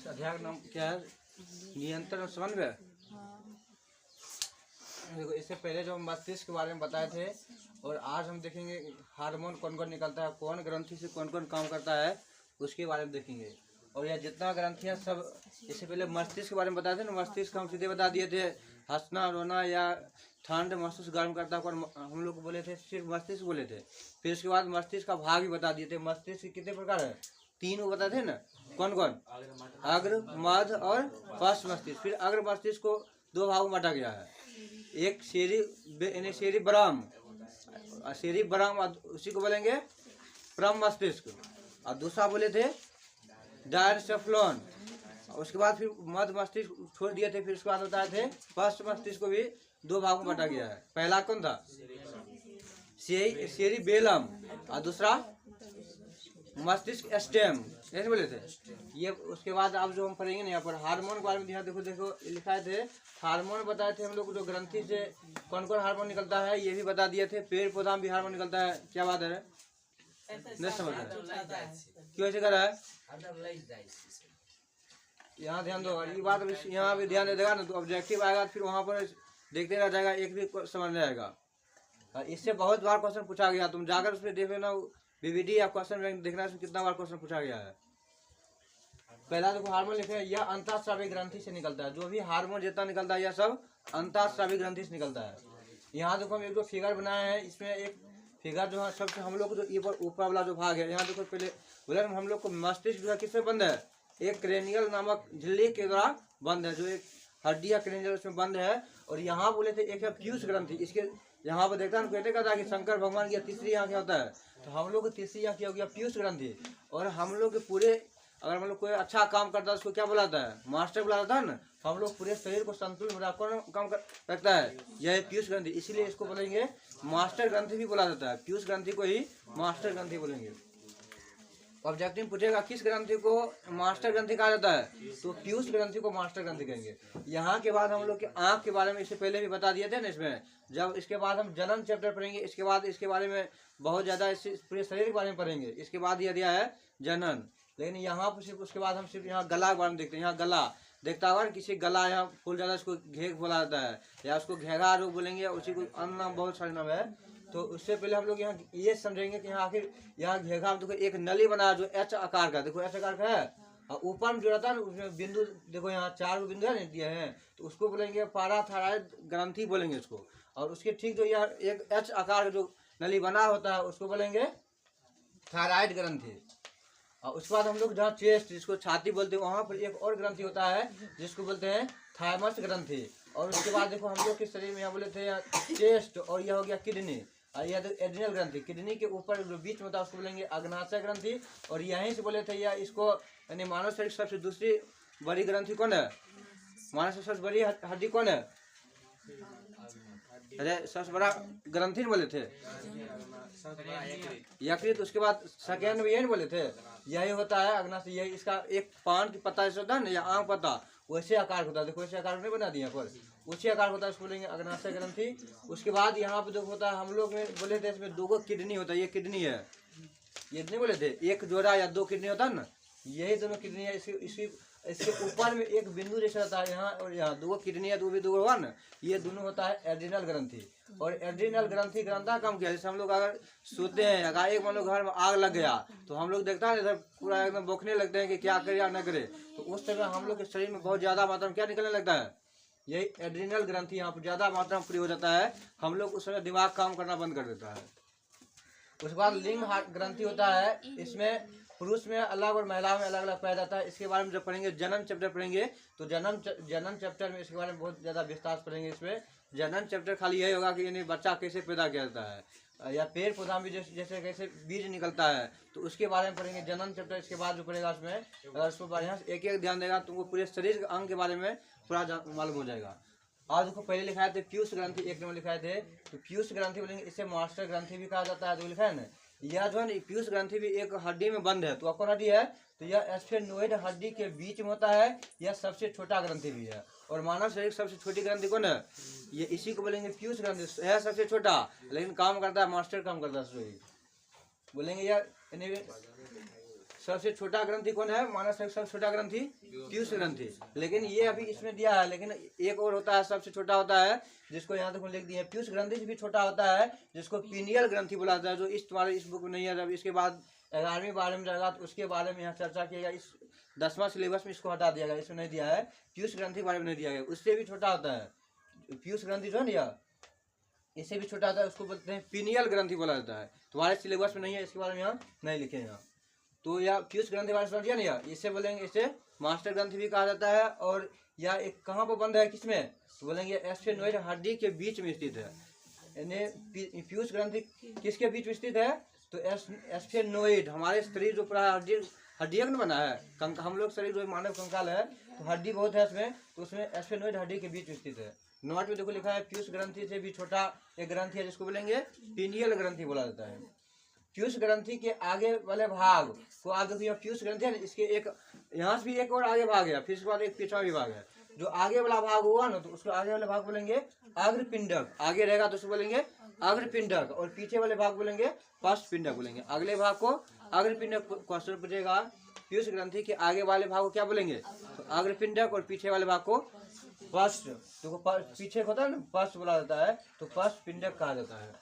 इस अध्याय का नाम क्या है? नियंत्रण और समन्वय। देखो, इससे पहले जो हम मस्तिष्क के बारे में बताए थे, और आज हम देखेंगे हार्मोन कौन कौन निकलता है, कौन ग्रंथि से कौन कौन काम करता है, उसके बारे में देखेंगे। और यह जितना ग्रंथियाँ सब, इससे पहले मस्तिष्क के बारे में बताए थे ना, मस्तिष्क हम सीधे बता दिए थे, हंसना रोना या ठंड महसूस गर्म करता है, हम लोग बोले थे, सिर्फ मस्तिष्क बोले थे। फिर उसके बाद मस्तिष्क का भाग भी बता दिए थे। मस्तिष्क कितने प्रकार है? 3 वो बताए थे ना, कौन कौन? अग्र, मध्य और पश्च मस्तिष्क। फिर अग्र मस्तिष्क को 2 भागों में बांटा गया है, एक सेरिब्रम, सेरिब्रम उसी को बोलेंगे परम मस्तिष्क, और दूसरा बोले थे डायनसेफ्लॉन। उसके बाद फिर मध्य मस्तिष्क छोड़ दिए थे। फिर उसके बाद बताए थे पश्च मस्तिष्क को भी 2 भागों में बांटा गया है। पहला कौन था? सेरिबेलम, और दूसरा मस्तिष्क स्टेम, ऐसे बोले थे ये। उसके बाद अब जो हम पढ़ेंगे ना, यहाँ पर हार्मोन के बारे में ध्यान देखो। देखो लिखा थे हार्मोन, बताए थे हम लोग जो ग्रंथि से कौन कौन हार्मोन निकलता है, ये भी बता दिए थे। पेड़ पौधा में भी हार्मोन निकलता है। क्या बात है? नहीं समझ क्यों ऐसे कर रहा है? यहाँ ध्यान दो, ये बात यहाँ भी ध्यान दे देगा ना तो ऑब्जेक्टिव आएगा, फिर वहाँ पर देखते रह जाएगा, एक भी समझ नहीं आएगा। इससे बहुत बार क्वेश्चन पूछा गया, तुम जाकर उस पर देख लेना बीबीडी या क्वेश्चन बैंक देखना, इसमें कितना बार क्वेश्चन पूछा गया है। पहला देखो हार्मोन लिखे हैं, यह अंतःस्रावी ग्रंथि से निकलता है। जो भी हार्मोन जितना निकलता है यह सब अंतःस्रावी ग्रंथि से निकलता है। यहाँ देखो हम एक जो फिगर बनाए हैं, इसमें एक फिगर जो है सबसे हम लोग को जो ऊपर वाला जो भाग है, यहाँ देखो पहले बोले हम लोग को मस्तिष्क जो है किससे बंद है? एक क्रेनियल नामक झिल्ली के द्वारा बंद है, जो एक हड्डी या क्रेनियल उसमें बंद है। और यहाँ बोले थे एक है पीयूष ग्रंथि। इसके यहाँ पर देखता है कहते कहता कि शंकर भगवान की तीसरी आँख क्या होता है, तो हम लोग की तीसरी आँख क्या हो गया? पीयूष ग्रंथि। और हम लोग के पूरे, अगर हम लोग कोई अच्छा काम करता है उसको क्या बुलाता है? मास्टर बुलाता है ना। हम लोग पूरे शरीर को संतुलित रखकर काम रखता है, यह पीयूष ग्रंथि। इसीलिए इसको बोलेंगे मास्टर ग्रंथि भी बोला जाता है। पीयूष ग्रंथि को ही मास्टर ग्रंथि बोलेंगे। ऑब्जेक्टिव पूछेगा किस ग्रंथि को मास्टर ग्रंथि कहा जाता है, तो पीयूष ग्रंथि को मास्टर ग्रंथि कहेंगे। यहाँ के बाद हम लोग के आँख के बारे में इससे पहले भी बता दिए थे ना इसमें। जब इसके बाद हम जनन चैप्टर पढ़ेंगे, इसके बाद इसके बारे में बहुत ज़्यादा इस पूरे शरीर के बारे में पढ़ेंगे। इसके बाद यह दिया है जनन। लेकिन यहाँ पर सिर्फ उसके बाद हम सिर्फ यहाँ गला के बारे में देखते हैं। यहाँ गला देखता होगा किसी गला यहाँ फूल ज़्यादा, उसको घेघ बोला जाता है, या उसको घेघा रोग बोलेंगे, उसी को अन्य नाम बहुत सारे नाम है। तो उससे पहले हम लोग यहाँ ये समझेंगे कि यहाँ आखिर यहाँ घेघा में देखो एक नली बना जो एच आकार का, देखो एच आकार का है, और ऊपर में जो रहता है ना उसमें बिंदु देखो, यहाँ 4 बिंदु है दिए हैं, तो उसको बोलेंगे पाराथायरॉइड ग्रंथि बोलेंगे उसको। और उसके ठीक जो यहाँ एक एच आकार का जो नली बना होता है उसको बोलेंगे थायराइड ग्रंथि। और उसके बाद हम लोग जहाँ चेस्ट, जिसको छाती बोलते हैं, वहाँ पर एक और ग्रंथि होता है जिसको बोलते हैं थाइमस ग्रंथि। और उसके बाद देखो हम लोग के शरीर में यहाँ बोले थे चेस्ट, और यह हो गया किडनी, और यह एड्रिनल ग्रंथि। किडनी के ऊपर जो बीच में होता है उसको बोलेंगे अग्नाशय ग्रंथि। और यहीं से बोले थे या इसको, यानी मानव शरीर सबसे दूसरी बड़ी ग्रंथि कौन है? मानव शरीर सबसे बड़ी हड्डी कौन है? अरे सबसे बड़ा ग्रंथि बोले थे यकृत। उसके बाद सेकेंड में यही बोले थे, यही होता है अग्नाशय। यही इसका एक पान की पत्ता जैसे होता है ना, या आम पत्ता, वैसे आकार होता है। देखो वैसे आकार नहीं बना दिया पर, उसी आकार होता है, उसको बोलेंगे अग्नाशय ग्रंथि। उसके बाद यहाँ पे जो होता है, हम लोग में बोले थे इसमें 2 किडनी होता है, ये किडनी है, ये नहीं बोले थे, एक जोड़ा या 2 किडनी होता है ना, यही दोनों किडनी है। इसके ऊपर में एक बिंदु जैसा रहता है यहाँ, और यहाँ 2 किडनी है, 2 भी 2 हुआ ना, ये दोनों होता है एड्रिनल ग्रंथि। और एड्रिनल ग्रंथि ग्रंथा काम किया, जैसे हम लोग अगर सोते हैं, अगर एक मान लो घर में आग लग गया, तो हम लोग देखता है इधर पूरा एकदम बौखने लगते हैं कि क्या करे या न करे। तो उस समय हम लोग के शरीर में बहुत ज़्यादा मात्रा में क्या निकलने लगता है? यही एड्रिनल ग्रंथि यहाँ पर ज़्यादा मात्रा में फ्री हो जाता है। हम लोग उस समय दिमाग काम करना बंद कर देता है। उसके बाद लिंग ग्रंथि होता है, इसमें पुरुष में अलग और महिला में अलग अलग पाया जाता है। इसके बारे में जब पढ़ेंगे, जनन चैप्टर पढ़ेंगे, तो जनन चैप्टर में इसके बारे में बहुत ज़्यादा विस्तार पढ़ेंगे। इसमें जनन चैप्टर खाली यही होगा कि यानी बच्चा कैसे पैदा किया जाता है, या पेड़ पौधा में जैसे कैसे बीज निकलता है, तो उसके बारे में पढ़ेंगे जनन चैप्टर। इसके बाद जो पढ़ेगा उसमें, अगर उसको बढ़िया से एक एक ध्यान देगा तुमको पूरे शरीर के अंग के बारे में पूरा मालूम हो जाएगा। आज देखो पहले लिखाए थे पीयूष ग्रंथि, 1 नंबर लिखाए थे, तो पीयूष ग्रंथि बोलेंगे, इसे मास्टर ग्रंथि भी कहा जाता है। तो लिखा है ना, यह जो है ना पीयूष ग्रंथि भी एक हड्डी में बंद है। तो कौन हड्डी है? तो यह स्फेनोइड हड्डी के बीच में होता है, यह सबसे छोटा ग्रंथि भी है। और मानव शरीर सबसे छोटी ग्रंथि कौन है? ये इसी को बोलेंगे पीयूष ग्रंथि है, सबसे छोटा, लेकिन काम करता है, मास्टर काम करता है शरीर, बोलेंगे यह सबसे छोटा ग्रंथि कौन है? मानव शरीर सबसे छोटा ग्रंथि पीयूष ग्रंथि। लेकिन ये अभी इसमें दिया है, लेकिन एक और होता है सबसे छोटा होता है, जिसको यहाँ तक लिख दिए पीयूष ग्रंथि से भी छोटा होता है, जिसको पीनियल ग्रंथि बोला जाता है, जो इस तुम्हारे इस बुक में नहीं है। जब इसके बाद 11वीं बारे में जाएगा तो उसके बारे में यहाँ चर्चा किएगा। इस 10वां सिलेबस में इसको हटा दिया गया, इसमें नहीं दिया है, पीयूष ग्रंथि के बारे में नहीं दिया गया। उससे भी छोटा होता है पीयूष ग्रंथि जो है ना, इससे भी छोटा होता है, उसको बोलते हैं पीनियल ग्रंथि बोला जाता है। तुम्हारे सिलेबस में नहीं है, इसके बारे में यहाँ नहीं लिखे यहाँ। तो यह पीयूष ग्रंथि बारे में समझ गया ना, इसे बोलेंगे, इसे मास्टर ग्रंथि भी कहा जाता है। और यह एक कहाँ पर बंद है, किसमें? तो बोलेंगे एस्फेनोइड हड्डी के बीच में स्थित है। यानी पीयूष ग्रंथि किसके बीच में स्थित है? तो एस्फेनोइड, हमारे शरीर जो पूरा हड्डियों में बना है, हम लोग शरीर जो मानव कंकाल है तो हड्डी बहुत है इसमें, तो उसमें एस्फेनोइड हड्डी के बीच में स्थित है। नोट में देखो लिखा है पीयूष ग्रंथि से भी छोटा एक ग्रंथि है, जिसको बोलेंगे पीनियल ग्रंथि बोला जाता है। पीयूष ग्रंथि के आगे वाले भाग को आप देखिए, पीयूष ग्रंथि है ना, इसके एक यहाँ से भी एक और आगे भाग है, फिर इसके बाद एक पिछड़ा भी भाग है। जो आगे वाला भाग हुआ ना, तो उसको आगे वाले भाग बोलेंगे अग्रपिंडक। आगे रहेगा तो उसको बोलेंगे अग्रपिंडक, और पीछे वाले भाग बोलेंगे पश्चपिंडक बोलेंगे। अगले भाग को अग्रपिंडक क्वेश्चन पूछेगा। पीयूष ग्रंथि के आगे वाले भाग को क्या बोलेंगे? तो अग्रपिंडक, और पीछे वाले भाग को पश्च। तो पीछे होता है ना, पश्च बोला जाता है, तो पश्चपिंडक कहा जाता है।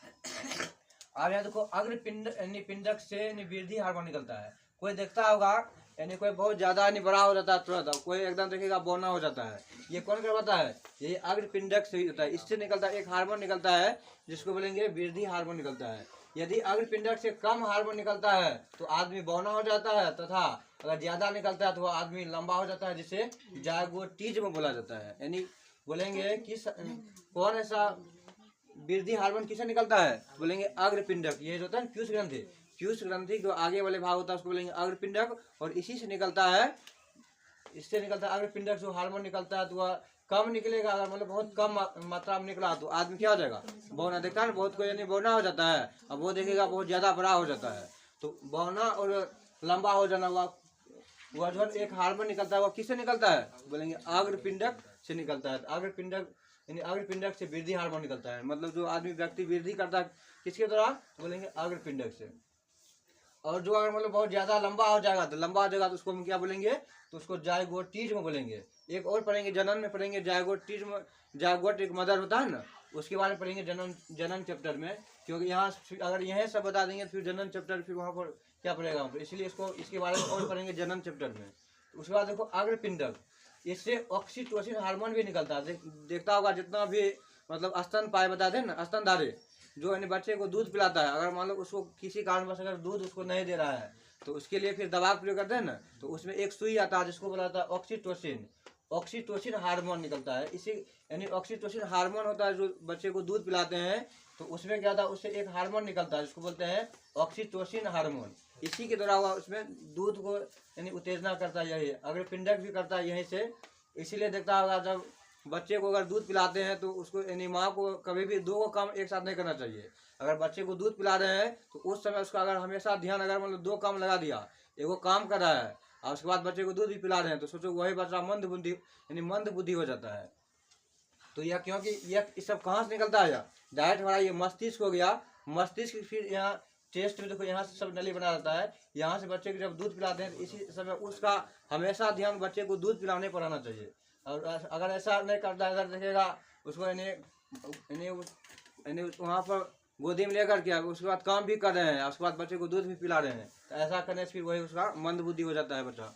अब यहाँ देखो अग्रपिंडक से वृद्धि हार्मोन निकलता है। कोई देखता होगा यानी कोई बहुत ज्यादा बड़ा हो जाता है तुरंत, कोई एकदम देखेगा बौना हो जाता है। ये कौन करवाता है? ये अग्रपिंडक से ही होता है। इससे निकलता है एक हार्मोन निकलता है, जिसको बोलेंगे वृद्धि हार्मोन निकलता है। यदि अग्रपिंडक से कम हार्मोन निकलता है तो आदमी बौना हो जाता है, तथा अगर ज्यादा निकलता है तो वह आदमी लंबा हो जाता है, जिसे जायगोटिज्म बोला जाता है। यानी बोलेंगे कि कौन ऐसा वृद्धि हार्मोन किसे निकलता है? बोलेंगे अग्रपिंडक। ये जो होता है पीयूष ग्रंथि, पीयूष ग्रंथि जो आगे वाले भाग होता है उसको बोलेंगे अग्रपिंडक, और इसी से निकलता है, इससे निकलता है अग्रपिंडक जो हार्मोन निकलता है। तो वह कम निकलेगा, अगर मतलब बहुत कम मात्रा में निकला तो आदमी क्या हो जाएगा? बौना। देखता है ना बहुत कोई यानी बौना हो जाता है, अब वो देखेगा बहुत ज्यादा बड़ा हो जाता है। तो बौना और लंबा हो जाना वह जो एक हार्मोन निकलता है, वह किससे निकलता है? बोलेंगे अग्रपिंडक से निकलता है। अग्रपिंडक यानी अग्रपिंडक से वृद्धि हार्मोन निकलता है, मतलब जो आदमी व्यक्ति वृद्धि करता है किसके द्वारा? बोलेंगे अग्रपिंडक से। और जो अगर मतलब बहुत ज्यादा लंबा हो जाएगा तो उसको हम क्या बोलेंगे? तो उसको जायगोटिज्म बोलेंगे। एक और पढ़ेंगे, जनन में पढ़ेंगे जायगोटिज्म। जायगोट एक मदर होता है ना, उसके बारे में पढ़ेंगे जनन चैप्टर में, क्योंकि यहाँ अगर यह सब बता देंगे फिर जनन चैप्टर फिर वहाँ पर क्या पड़ेगा, इसलिए इसके बारे में और पढ़ेंगे जनन चैप्टर में। उसके बाद देखो अग्रपिंडक, इससे ऑक्सीटोसिन हार्मोन भी निकलता है। देखता होगा जितना भी मतलब स्तन पाए बताते हैं ना, स्तनधारी जो यानी बच्चे को दूध पिलाता है, अगर मान लो उसको किसी कारणवश अगर दूध उसको नहीं दे रहा है तो उसके लिए फिर दवा का प्रयोग करते हैं ना, तो उसमें एक सुई आता है जिसको बोला जाता है ऑक्सीटोसिन। ऑक्सीटोसिन हार्मोन निकलता है। इसी यानी ऑक्सीटोसिन हार्मोन होता है जो बच्चे को दूध पिलाते हैं, तो उसमें क्या था, उससे एक हार्मोन निकलता है जिसको बोलते हैं ऑक्सीटोसिन हार्मोन। इसी के द्वारा हुआ उसमें दूध को यानी उत्तेजना करता है, यही अग्रपिंडक भी करता है यहीं से। इसीलिए देखता होगा जब बच्चे को अगर दूध पिलाते हैं तो उसको यानी माँ को कभी भी दो काम एक साथ नहीं करना चाहिए। अगर बच्चे को दूध पिला रहे हैं तो उस समय उसका अगर हमेशा ध्यान, अगर मतलब दो काम लगा दिया, एगो काम कर रहा है और उसके बाद बच्चे को दूध भी पिला रहे हैं, तो सोचो वही बच्चा मंद बुद्धि यानी मंद बुद्धि हो जाता है। तो यह क्योंकि यह सब कहाँ से निकलता है? डायरेक्ट हमारा ये मस्तिष्क हो गया। मस्तिष्क फिर यहाँ चेस्ट में देखो यहाँ से सब नली बना रहता है, यहाँ से बच्चे को जब दूध पिलाते हैं तो इसी समय उसका हमेशा ध्यान बच्चे को दूध पिलाने पर रहना चाहिए। और अगर ऐसा नहीं करता है, अगर देखेगा उसको यानी वहाँ पर गोदी में लेकर के उसके बाद काम भी कर रहे हैं, उसके बाद बच्चे को दूध भी पिला रहे हैं, तो ऐसा करने से फिर वही उसका मंद बुद्धि हो जाता है बच्चा।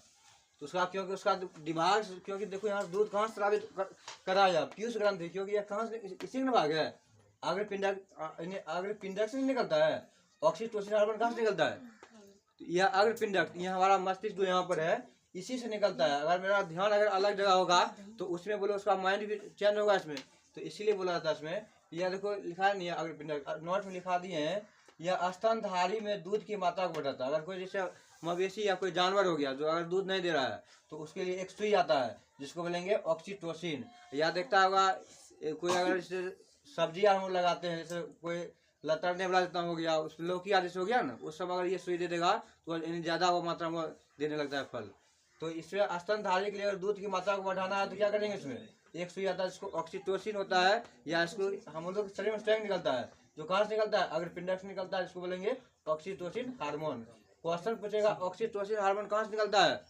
तो उसका क्योंकि उसका दिमाग, क्योंकि देखो यहाँ दूध कहाँ से स्रावित कराया? पीयूष ग्रंथि, क्योंकि यह कहाँ से, इसी में भाग है अग्रपिंडक, अग्रपिंडक से निकलता है। ऑक्सीटोसिन हार्मोन कहाँ से निकलता है? तो यह अग्रपिंडक, यह हमारा मस्तिष्क जो यहाँ पर है इसी से निकलता है। अगर मेरा ध्यान अगर अलग जगह होगा तो उसमें बोलो उसका माइंड भी चेंज होगा इसमें, तो इसीलिए बोला जाता है इसमें। यह देखो लिखा नहीं है अग्रपिंडक, नोट में लिखा दिए हैं, यह स्तनधारी में दूध की मात्रा को बढ़ाता है। अगर कोई जैसे मवेशी या कोई जानवर हो गया जो अगर दूध नहीं दे रहा है तो उसके लिए एक सुई आता है जिसको बोलेंगे ऑक्सीटोसिन। या देखता होगा कोई अगर सब्जी हम लगाते हैं, जैसे कोई लतरने वाला जितना हो गया, उस लौकी आदि से हो गया ना, उस सब अगर ये सुई दे देगा तो ज्यादा वो मात्रा में देने लगता है फल। तो इसमें स्तनधारी के लिए अगर दूध की मात्रा को बढ़ाना है तो क्या करेंगे? इसमें एक सुई आता है जिसको ऑक्सीटोसिन होता है, या इसको हम लोग शरीर में स्ट्रेंथ निकलता है, जो कहाँ से निकलता है? अग्रपिंडक से निकलता है, जिसको बोलेंगे ऑक्सीटोसिन हार्मोन। क्वेश्चन पूछेगा ऑक्सीटोसिन हार्मोन कहाँ से निकलता है?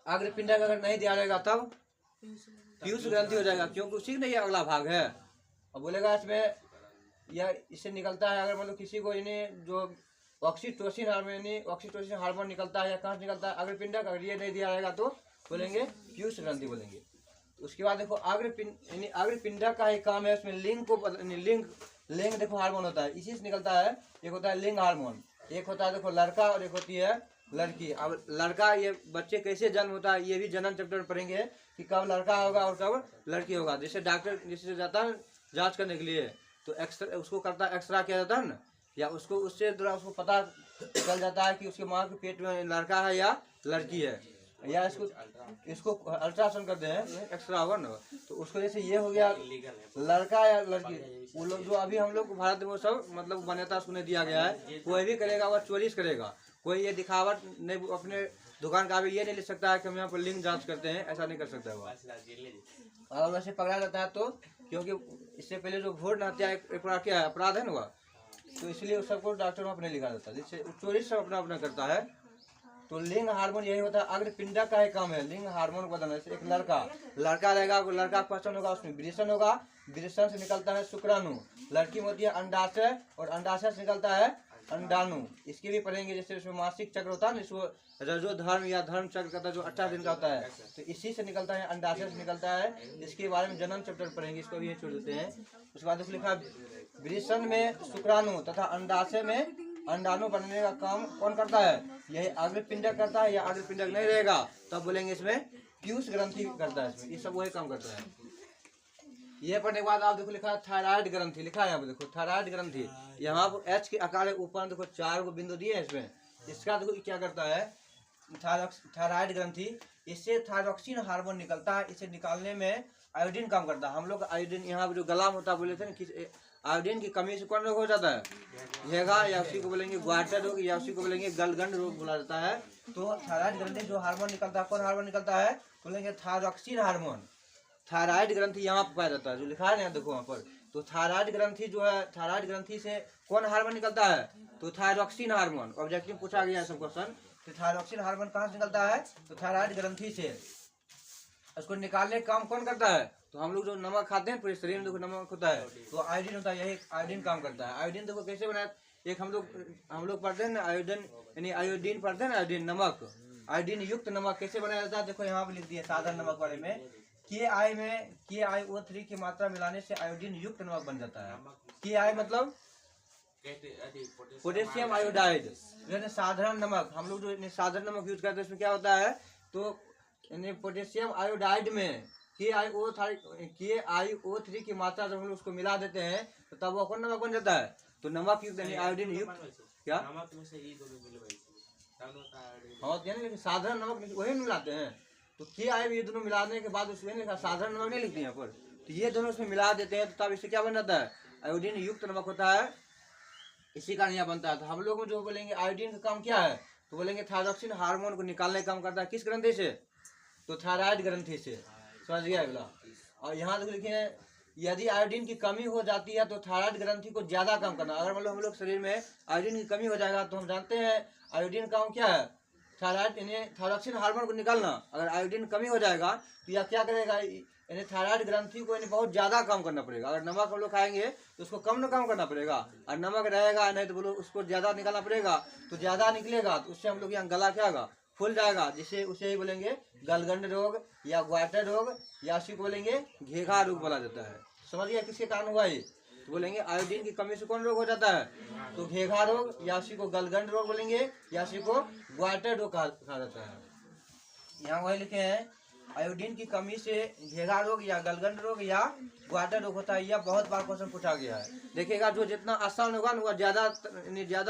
अग्रपिंडक अगर नहीं दिया रहेगा तब पीयूष ग्रंथि हो जाएगा, क्योंकि उसी नहीं अगला भाग है। और बोलेगा इसमें यह इससे निकलता है, अगर मतलब किसी को इन्हें जो ऑक्सीटोसिन हार्मोन निकलता है या कहाँ से निकलता है? अग्रपिंडक। अगर ये नहीं दिया रहेगा तो बोलेंगे पीयूष ग्रंथि बोलेंगे। उसके बाद देखो अग्रपिंडक का एक काम है, उसमें लिंग देखो हार्मोन होता है, इसी से निकलता है। एक होता है लिंग हार्मोन, एक होता है देखो लड़का और एक होती है लड़की। अब लड़का, ये बच्चे कैसे जन्म होता है ये भी जन्म चैप्टर में पढ़ेंगे कि कब लड़का होगा और कब लड़की होगा। जैसे डॉक्टर जैसे जाता है जांच करने के लिए तो एक्सरे उसको करता है, एक्सरा किया जाता है ना, या उसको उससे द्वारा उसको पता चल जाता है कि उसके माँ के पेट में लड़का है या लड़की है, या इसको अल्ट्रासाउंड करते हैं, एक्सरा होगा ना। तो उसको जैसे ये हो गया लड़का या लड़की, वो लोग जो अभी हम लोग भारत में वो सब मतलब मान्यता उसको नहीं दिया गया है। कोई भी करेगा वह चोरीस करेगा, कोई ये दिखावट नहीं, अपने दुकान का भी ये नहीं ले सकता है कि हम यहाँ पर लिंग जांच करते हैं, ऐसा नहीं कर सकता है वो। और वैसे पकड़ा जाता है तो, क्योंकि इससे पहले जो भ्रूण हत्या क्या है, अपराध है ना वह, तो इसलिए उस सबको डॉक्टर में अपने लिखा जाता है, जिससे चोरी सब अपना अपना करता है। तो लिंग हार्मोन यही होता है, अग्रपिंडक का ही काम है लिंग हार्मोन को बताना। एक लड़का रहेगा, लड़का क्वेश्चन होगा, उसमें विरेचन होगा, विरेचन से निकलता है शुक्राणु, लड़की में होती है अंडाशय और अंडाशय से निकलता है अंडाणु। इसके भी पढ़ेंगे, जैसे उसमें मासिक चक्र होता है ना, इसको रजो धर्म या धर्म चक्र कहता है, जो 18 दिन का होता है, तो इसी से निकलता है, अंडाशय से निकलता है। इसके बारे में जन्म चैप्टर पढ़ेंगे, इसको भी छोड़ देते हैं। उसके बाद लिखा विरेचन में शुक्राणु तथा अंडाशय में अंडाणु बनने का काम कौन करता है? यही अग्रपिंडक करता है, या अग्रपिंडक नहीं रहेगा तब बोलेंगे इसमें पीयूष ग्रंथि करता है, इसमें ये सब वही काम करता है। ये पढ़ने के बाद आप देखो लिखा है थायराइड ग्रंथि, लिखा है यहाँ पे देखो थायराइड ग्रंथि, यहाँ पर एच के आकार ऊपर देखो 4 को बिंदु दिए हैं इसमें। इसका देखो क्या करता है थायराइड ग्रंथि, इससे थायरॉक्सिन हार्मोन निकलता है, इसे निकालने में आयोडीन काम करता है। हम लोग आयोडीन यहाँ पर जो गला में होता है बोले थे ना, आयोडीन की कमी से कौन रोग हो जाता है? घेगा, या उसी को बोलेंगे ग्वाटर रोग, या उसी को बोलेंगे गलगंड रोग बोला जाता है। तो थायराइड ग्रंथि जो हार्मोन निकलता है, कौन हार्मोन निकलता है? बोलेंगे थायरॉक्सिन हार्मोन। थायराइड ग्रंथि यहाँ पर पाया जाता है, जो लिखा है ना देखो वहाँ पर। तो थायराइड ग्रंथि जो है, थायराइड ग्रंथि से कौन हार्मोन निकलता है? तो थायरॉक्सिन हार्मोन। ऑब्जेक्टिव पूछा गया है सब क्वेश्चन, तो थायरॉक्सिन हार्मोन कहाँ से निकलता है? तो थायराइड ग्रंथि से। उसको निकालने का काम कौन करता है? तो हम लोग जो नमक खाते हैं पूरे शरीर में देखो नमक होता है, तो आयोडीन होता है, यही आयोडीन काम करता है। आयोडीन देखो कैसे बनाया, एक हम लोग पढ़ते हैं ना आयोडीन, यानी आयोडीन पढ़ते हैं ना, आयोडीन नमक, आयोडीन युक्त नमक कैसे बनाया जाता है? देखो यहाँ पे लिख दिया साधारण नमक बारे में, KiO3 की मात्रा मिलाने से आयोडीन युक्त नमक बन जाता है। Ki मतलब पोटेशियम आयोडाइड, साधारण नमक। हम लोग जो साधारण नमक यूज करते हैं उसमें क्या होता है? तो पोटेशियम आयोडाइड में KiO3 की मात्रा जब हम लोग उसको मिला देते हैं तो तब वो कौन नमक बन जाता है? तो नमक युक्त यानी आयोडीन युक्त क्या, हाँ लेकिन साधारण नमक वही मिलाते हैं। तो ये दोनों मिलाने के बाद उसमें लिखा साधारण नमक नहीं लिखते यहाँ पर, तो ये दोनों उसमें मिला देते हैं तो तब इससे क्या बन जाता है? आयोडीन युक्त नमक होता है, इसी कारण यहाँ बनता है। तो हम लोग में जो बोलेंगे आयोडीन का काम क्या है? तो बोलेंगे थायरॉक्सिन हार्मोन को निकालने का काम करता है, किस ग्रंथि से? तो थायराइड ग्रंथि से। समझ गया अगला। और यहाँ देखो लिखे हैं, यदि आयोडीन की कमी हो जाती है तो थायराइड ग्रंथि को ज्यादा काम करना। अगर मतलब हम लोग शरीर में आयोडीन की कमी हो जाएगा तो हम जानते हैं आयोडीन काम क्या है? थायराइड यानी थायरॉक्सिन हार्मोन को निकालना। अगर आयोडीन कमी हो जाएगा तो यह क्या करेगा? यानी थायराइड ग्रंथि को यानी बहुत ज्यादा काम करना पड़ेगा। अगर नमक हम लोग खाएंगे तो उसको कम न काम करना पड़ेगा, और नमक रहेगा नहीं तो बोलो उसको ज्यादा निकालना पड़ेगा। तो ज्यादा निकलेगा तो उससे हम लोग यहाँ गला क्या होगा? फूल जाएगा, जिससे उसे ही बोलेंगे गलगंड रोग या ग्वाटर रोग, या उसी को बोलेंगे घेघा रोग बोला जाता है। समझ गया किसके कारण हुआ ये? तो बोलेंगे आयोडीन की कमी से कौन रोग हो जाता है? तो घेघा रोग, या उसी को गलगंड रोग बोलेंगे, या उसी को ग्वाटर रोग कहा जाता है। यहाँ वही लिखे हैं आयोडीन की कमी से घेघा रोग या गलगंड रोग या ग्वाटर रोग होता है। यह बहुत बार क्वेश्चन पूछा गया है, देखिएगा जो जितना आसान होगा ना वह ज्यादा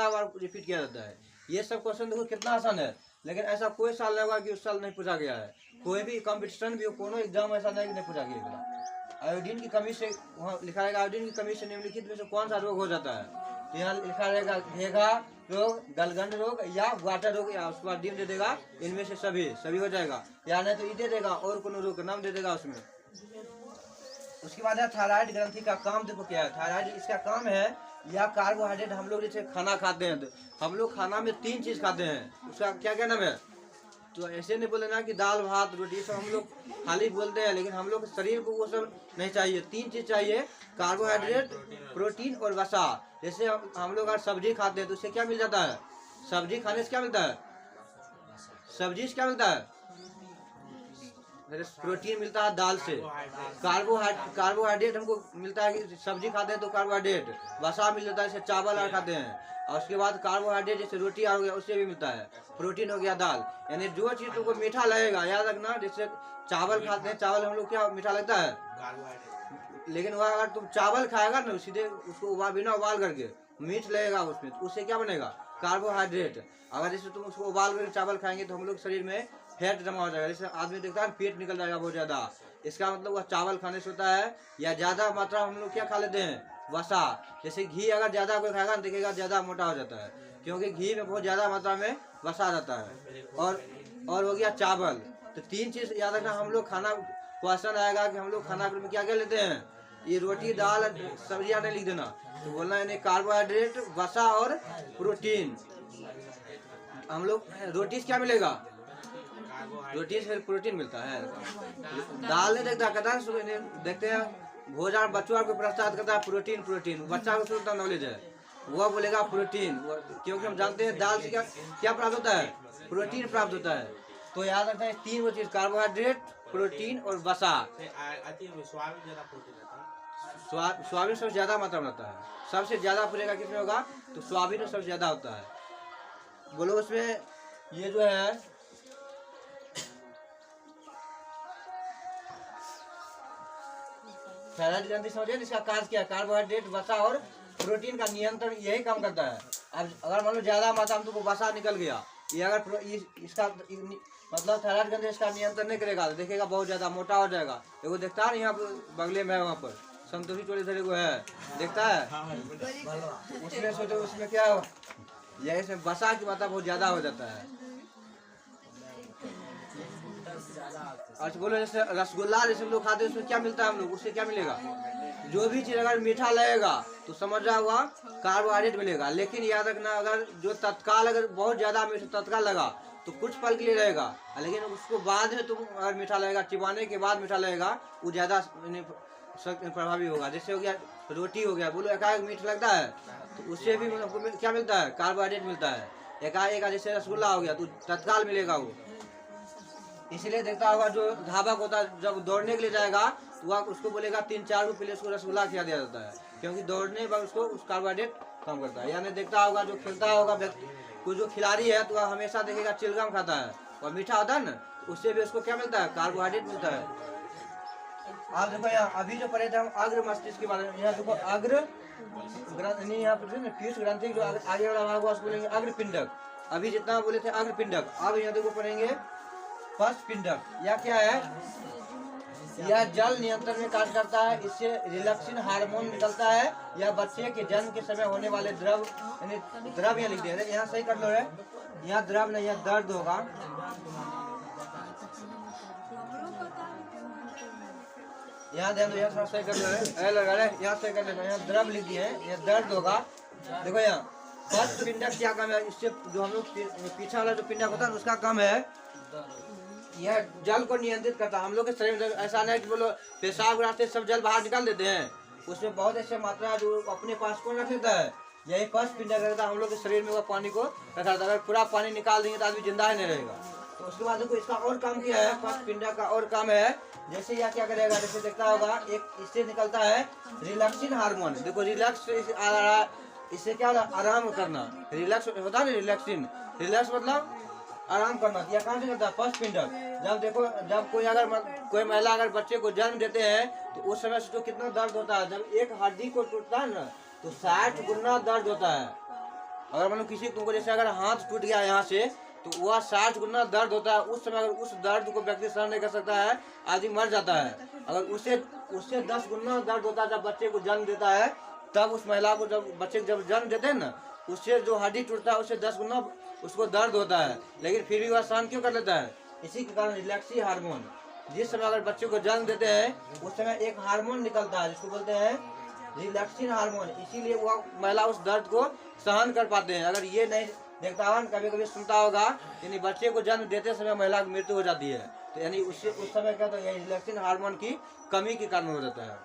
बार रिपीट किया जाता है। ये सब क्वेश्चन देखो कितना आसान है, लेकिन ऐसा कोई साल नहीं होगा कि उस साल नहीं पूछा गया है। कोई भी कंपटीशन भी हो, कोनो एग्जाम ऐसा नहीं कि नहीं पूछा गया। आयोडीन की कमी से वहाँ लिखा रहेगा आयोडीन की कमी से निम्नलिखित में से कौन सा रोग हो जाता है? तो यहाँ लिखा रहेगा घेघा रोग, गलगंड रोग या ग्वाटर रोग, या उसके बाद डी दे देगा इनमें से सभी हो जाएगा, या नहीं तो ई दे देगा और कोनो रोग का नाम दे देगा उसमें। उसके बाद है थायराइड ग्रंथि का काम। देखो क्या है थायराइड, इसका काम है या कार्बोहाइड्रेट हम लोग जैसे खाना खाते हैं, तो हम लोग खाना में 3 चीज खाते हैं, उसका क्या क्या नाम है? तो ऐसे नहीं बोले ना कि दाल भात रोटी सब हम लोग खाली बोलते हैं, लेकिन हम लोग शरीर को वो सब नहीं चाहिए। 3 चीज चाहिए, कार्बोहाइड्रेट, प्रोटीन और वसा। जैसे हम लोग अगर सब्जी खाते हैं तो उससे क्या मिल जाता है? सब्जी खाने से क्या मिलता है? सब्जी से क्या मिलता है? प्रोटीन मिलता है दाल से। कार्बोहाइड्रेट हमको मिलता है कि सब्जी खाते हैं तो कार्बोहाइड्रेट, वसा मिल जाता है जैसे चावल और खाते हैं। और उसके बाद कार्बोहाइड्रेट जैसे रोटी हो गया उससे भी मिलता है। प्रोटीन हो गया दाल। यानी जो चीज तुमको मीठा लगेगा, याद रखना, जैसे चावल खाते हैं, चावल हम लोग क्या मीठा लगता है, लेकिन वह अगर तुम चावल खाएगा ना सीधे उसको बिना उबाल करके, मीठ लगेगा उसमें, तो उससे क्या बनेगा? कार्बोहाइड्रेट। अगर जैसे तुम उसको उबाल कर चावल खाएंगे तो हम लोग शरीर में फैट जमा हो जाएगा। जैसे आदमी देखता है पेट निकल जाएगा बहुत ज्यादा, इसका मतलब वह चावल खाने से होता है। या ज्यादा मात्रा हम लोग क्या खा लेते हैं? वसा। जैसे घी अगर ज्यादा कोई खाएगा देखेगा ज्यादा मोटा हो जाता है, क्योंकि घी में बहुत ज्यादा मात्रा में वसा रहता है। और हो गया चावल। तो 3 चीज याद रखना। हम लोग खाना क्वेश्चन आएगा कि हम लोग खाना में क्या क्या लेते हैं, ये रोटी दाल सब्जियां नहीं लिख देना, तो बोलना है कार्बोहाइड्रेट, वसा और प्रोटीन। हम लोग रोटी से क्या मिलेगा? रोटी से प्रोटीन मिलता है। दाल नहीं देखता, कहता है देखते हैं भोजन बच्चों को प्रसाद करता है प्रोटीन प्रोटीन, बच्चा को सुनता नॉलेज है, वह बोलेगा प्रोटीन, क्योंकि हम जानते हैं दाल से क्या क्या प्राप्त होता है? प्रोटीन प्राप्त होता है। तो याद रखना है 3 चीज, कार्बोहाइड्रेट, प्रोटीन और वसा। सोयाबीन सबसे ज्यादा मात्रा में होता है। सबसे ज्यादा फूलेगा किसमें होगा? तो सोयाबीन में सबसे ज्यादा होता है। बोलो उसमें ये जो है थायराइड ग्रंथि समझिए, इसका कार्य क्या है? कार्बोहाइड्रेट, वसा और प्रोटीन का नियंत्रण यही काम करता है। अब अगर मान लो ज्यादा मात्रा में तुमको वसा निकल गया, ये अगर इसका मतलब थायराइड ग्रंथि इसका नियंत्रण नहीं करेगा तो देखेगा बहुत ज्यादा मोटा हो जाएगा। एगो देखता है यहाँ बगले में है, वहाँ पर संतोषी चौधरी धरे को है, देखता है, उसमें सोचो उसमें क्या हो, यही वसा की मात्रा बहुत ज्यादा हो जाता है। अच्छा बोलो, जैसे रसगुल्ला जैसे हम लोग खाते हैं उसमें क्या मिलता है हम लोग, उससे क्या मिलेगा? जो भी चीज अगर मीठा लगेगा तो समझ रहा हुआ कार्बोहाइड्रेट मिलेगा। लेकिन याद रखना, अगर जो तत्काल अगर बहुत ज्यादा मीठा तत्काल लगा तो कुछ पल के लिए रहेगा, लेकिन उसको बाद में तुम अगर मीठा लगेगा, चिबाने के बाद मीठा लगेगा, वो ज्यादा प्रभावी होगा। जैसे हो गया रोटी हो गया, बोलो एकाएक मीठ लगता है तो उससे भी क्या मिलता है? कार्बोहाइड्रेट मिलता है एकाएक। जैसे रसगुल्ला हो गया तो तत्काल मिलेगा वो। इसलिए देखता होगा जो धावक होता है जब दौड़ने के लिए जाएगा तो वह उसको बोलेगा 3-4 को पहले उसको रसगुल्ला खिला दिया जाता है, क्योंकि दौड़ने पर उसको उस कार्बोहाइड्रेट कम करता है। यानी देखता होगा जो खेलता होगा कोई जो खिलाड़ी है तो वह हमेशा देखेगा चिलगम खाता है और मीठा होता है ना, उससे भी उसको क्या मिलता है? कार्बोहाइड्रेट मिलता है। आप देखो यहाँ अभी जो पढ़े थे हम अग्र मस्तिष्क के बारे में, यहाँ देखो अग्र ग्रंथि, यहाँ पर पीयूष ग्रंथि जो आगे वाला भाग उसको बोलेंगे अग्र पिंडक। अभी जितना बोले थे अग्र पिंडक, अब यहाँ देखो पढ़ेंगे पश्च पिंडक। यह क्या है? यह जल नियंत्रण में कार्य करता है, इससे रिलैक्सिन हार्मोन निकलता है। यह बच्चे के जन्म के समय होने वाले द्रव, यानी द्रव यहाँ लिख दिया है, यहाँ सही कर लो है, यहाँ द्रव नहीं यहाँ दर्द होगा, यहाँ ध्यान दो, यहाँ थोड़ा सही कर लो है, लगा रहे यहाँ सही कर लेना, यहाँ द्रव लिख दिए है, यह दर्द होगा। देखो यहाँ पश्च पिंडक क्या काम है? इससे जो हम लोग पीछा वाला जो पिंडक होता है उसका काम है यह जल को नियंत्रित करता है। हम लोग के शरीर में ऐसा नहीं कि बोलो पेशाब रास्ते सब जल बाहर निकाल देते हैं, उसमें बहुत ऐसे मात्रा जो अपने पास कौन रख लेता है? यही पश्च पिंडक रहता है। हम लोग के शरीर में वह पानी को रखा था, अगर पूरा पानी निकाल देंगे तो आदमी जिंदा ही नहीं रहेगा। तो उसके बाद देखो इसका और काम क्या है? पश्च पिंडक का और काम है, जैसे यह क्या करेगा, जैसे देखता होगा एक इससे निकलता है रिलैक्सिन हार्मोन। देखो रिलैक्स इससे क्या आराम करना, रिलैक्स होता है ना, रिलैक्सिन, रिलैक्स मतलब आराम करना। यह काम से करता है पश्च पिंडक। जब देखो जब कोई महिला अगर बच्चे को जन्म देते हैं तो उस समय से तो कितना दर्द होता है, जब एक हड्डी को टूटता है ना तो 60 गुना दर्द होता है। अगर मतलब किसी तुमको जैसे अगर हाथ टूट गया यहाँ से तो वह 60 गुना दर्द होता है। उस समय अगर उस दर्द को व्यक्ति सहन नहीं कर सकता है, आदमी मर जाता है। अगर उससे 10 गुना दर्द होता है जब बच्चे को जन्म देता है, तब उस महिला को जब बच्चे को जब जन्म देते हैं ना, उससे जो हड्डी टूटता है उससे 10 गुना उसको दर्द होता है, लेकिन फिर भी वह सहन क्यों कर लेता है? इसी के कारण रिलैक्सी हार्मोन। जिस समय अगर बच्चे को जन्म देते हैं उस समय एक हार्मोन निकलता है जिसको बोलते हैं रिलैक्सिंग हार्मोन, इसीलिए वो महिला उस दर्द को सहन कर पाते हैं। अगर ये नहीं देखता होगा, कभी कभी सुनता होगा, यानी बच्चे को जन्म देते समय महिला की मृत्यु हो जाती है, तो यानी उस समय क्या, तो ये रिलैक्सिंग हार्मोन की कमी के कारण हो जाता है।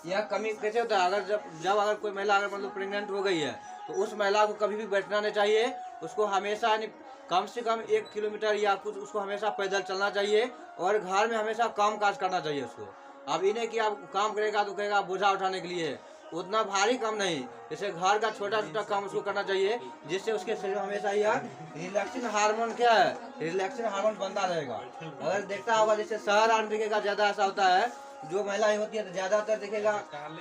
यह कमी कैसे होता है, अगर जब अगर कोई महिला अगर मतलब प्रेग्नेंट हो गई है, तो उस महिला को कभी भी बैठना नहीं चाहिए, उसको हमेशा यानी कम से कम 1 किलोमीटर या कुछ उसको हमेशा पैदल चलना चाहिए, और घर में हमेशा काम काज करना चाहिए उसको। अब इन्हें कि आप काम करेगा तो कहेगा बोझा उठाने के लिए, उतना भारी काम नहीं, जैसे घर का छोटा छोटा काम उसको करना चाहिए, जिससे उसके शरीर में हमेशा यह रिलैक्सिंग हार्मोन क्या है, रिलैक्सिंग हार्मोन बनता रहेगा। अगर देखता होगा जैसे शहर आने का ज्यादा ऐसा होता है, जो महिलाएं होती है तो ज्यादातर देखेगा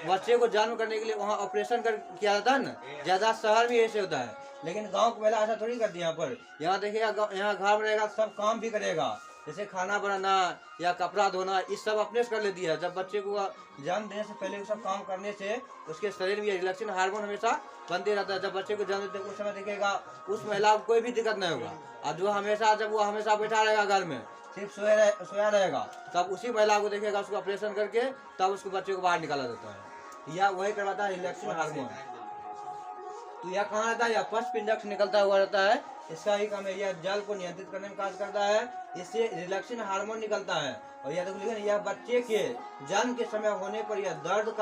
बच्चे को जन्म करने के लिए वहाँ ऑपरेशन कर किया जाता है ना, ज्यादा शहर में ऐसे होता है, लेकिन गांव की महिला ऐसा थोड़ी करती है। यहाँ देखिएगा, यहाँ घर में रहेगा, सब काम भी करेगा, जैसे खाना बनाना या कपड़ा धोना, इस सब अपने से कर लेती है। जब बच्चे को जन्म देने से पहले सब काम करने से उसके शरीर में रिलैक्सिंग हार्मोन हमेशा बनते रहता है। जब बच्चे को जन्म देते उस समय देखिएगा उस महिला को कोई भी दिक्कत नहीं होगा, और जो हमेशा जब वो हमेशा बैठा रहेगा घर में सिर्फ सोया रहेगा, तब उसी महिला को देखिएगा उसको ऑपरेशन करके तब उसको बच्चे को बाहर निकाला जाता है, या वही करवाता है रिलैक्सिंग हार्मोन। तो यह कहाँ रहता है, यह पश्च पिंडक से निकलता हुआ रहता है, इसका ही काम है, यह जल को नियंत्रित करने में कार्य करता है, इससे रिलैक्सिंग हार्मोन निकलता है। और यह देखो लिखा, यह बच्चे के जन्म के समय होने पर यह दर्द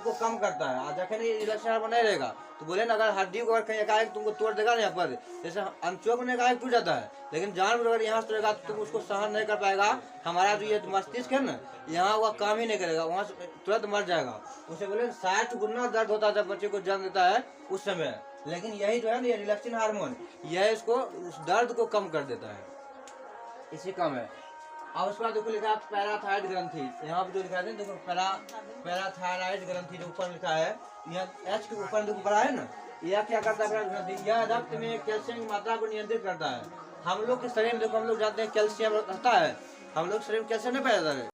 को कम करता है। आज जखन ये रिलैक्सिंग हार्मोन नहीं रहेगा तो बोले ना, अगर हड्डी को अगर कहीं एकाएक तुमको तोड़ देगा ना, यहाँ पर जैसे अंचोक में एकाएक टूट जाता है, लेकिन जान अगर यहाँ से रहेगा तो तुम उसको सहन नहीं कर पाएगा। हमारा जो ये मस्तिष्क है ना, यहाँ वह काम ही नहीं करेगा, वहाँ से तुरंत मर जाएगा। उसे बोले 60 गुना दर्द होता है जब बच्चे को जन्म देता है उस समय, लेकिन यही जो है ना, ये रिलैक्सिंग हार्मोन यह इसको उस दर्द को कम कर देता है, इसी काम है। और उसके बाद देखो लिखा है पैराथायरॉइड ग्रंथि, यहाँ पे जो लिखा है देखो पैराथायरॉइड ग्रंथि जो ऊपर लिखा है, यह एच के ऊपर देखो बड़ा है ना, यह क्या करता है, यह रक्त में कैल्शियम की मात्रा को नियंत्रित करता है। हम लोग के शरीर में देखो, हम लोग जानते हैं कैल्शियम रहता है, हम लोग शरीर में कैल्शियम नहीं पाया जाता है।